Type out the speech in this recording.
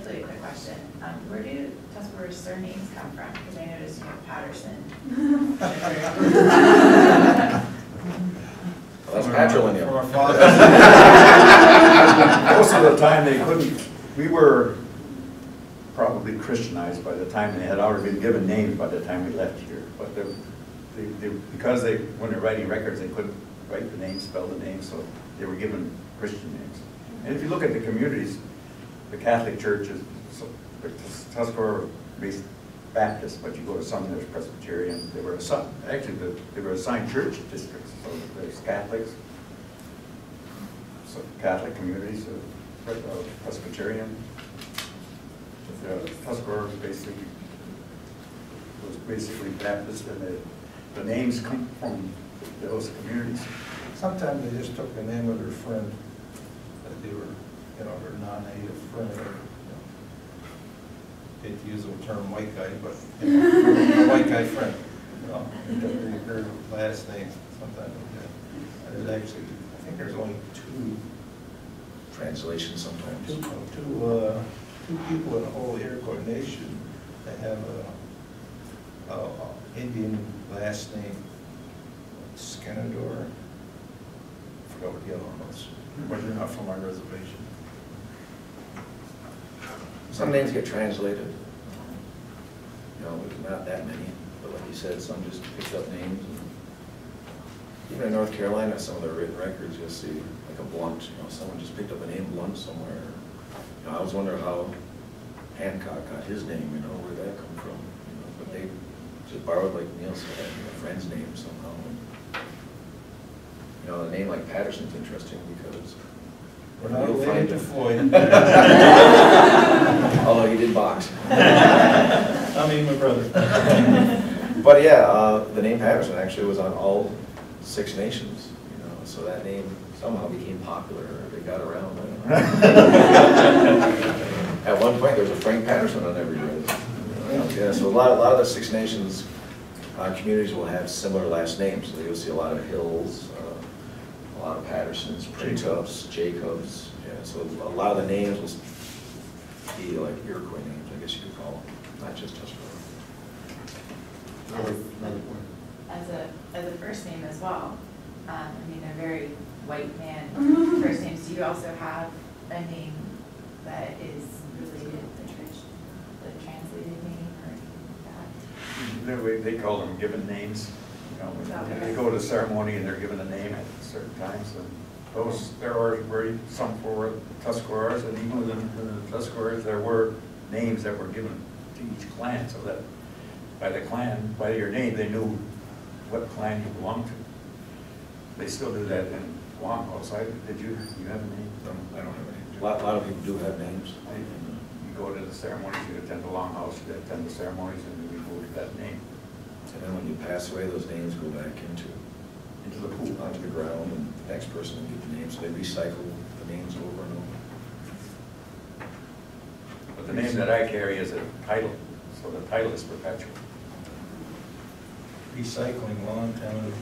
hopefully a quick question. Where do Tuscarora surnames come from? Because I noticed you have Patterson. Well, that's patrilineal. From our father. Most of the time they couldn't, we were probably Christianized by the time they had already been given names by the time we left here. But because when they're writing records, they couldn't write the names, spell the names, so they were given Christian names. And if you look at the communities, the Catholic Church is Tuscarora based Baptist, but you go to some, there's Presbyterian. They were assigned church districts. So there's Catholics, so Catholic communities, Presbyterian. Tuscarora was basically Baptist, and the names come from those communities. Sometimes they just took the name of their friend that they were, their non-native friend. Hate to use the term white guy, but a white guy friend. Their last name sometimes. There's actually, I think there's only two Translation sometimes. two people in the whole Iroquois nation that have a Indian last name, Scanador. I forgot what the other one was, but they're not from our reservation. Some names get translated. There's not that many, but like you said, some just picked up names. Even in North Carolina, some of the written records, you'll see like a Blunt. Someone just picked up a name Blunt somewhere. I was wondering how Hancock got his name. Where'd that come from? But they just borrowed, like Neil said, a friend's name somehow. A name like Patterson's interesting because we're not related to Floyd. Although he did box. I mean, my brother. But yeah, the name Patterson actually was on all 6 nations. So that name somehow became popular, or they got around. I don't know. At one point, there was a Frank Patterson on every res. Yeah, so a lot of the 6 nations communities will have similar last names. So you'll see a lot of Hills, a lot of Pattersons, Jacobs. Yeah, so a lot of the names will be like Iroquois names, I guess you could call them, not just Tuscarora. As a first name as well. I mean, they're very white man first names. Do you also have a name that is related to the translated name or anything like that? They call them given names. When they go to ceremony and they're given a name at certain times. And there are some for Tuscaroras, and even within the Tuscaroras, there were names that were given to each clan, so that by your name, they knew what clan you belonged to. They still do that in Guam outside. Did you have a name? I don't have a name. A lot of people do have names. You go to the ceremonies, you attend the longhouse, you attend the ceremonies, and you go to that name. And then when you pass away, those names go back into the pool, onto the ground, and the next person will get the name. So they recycle the names over and over. But the name that I carry is a title, so the title is perpetual. Recycling long time.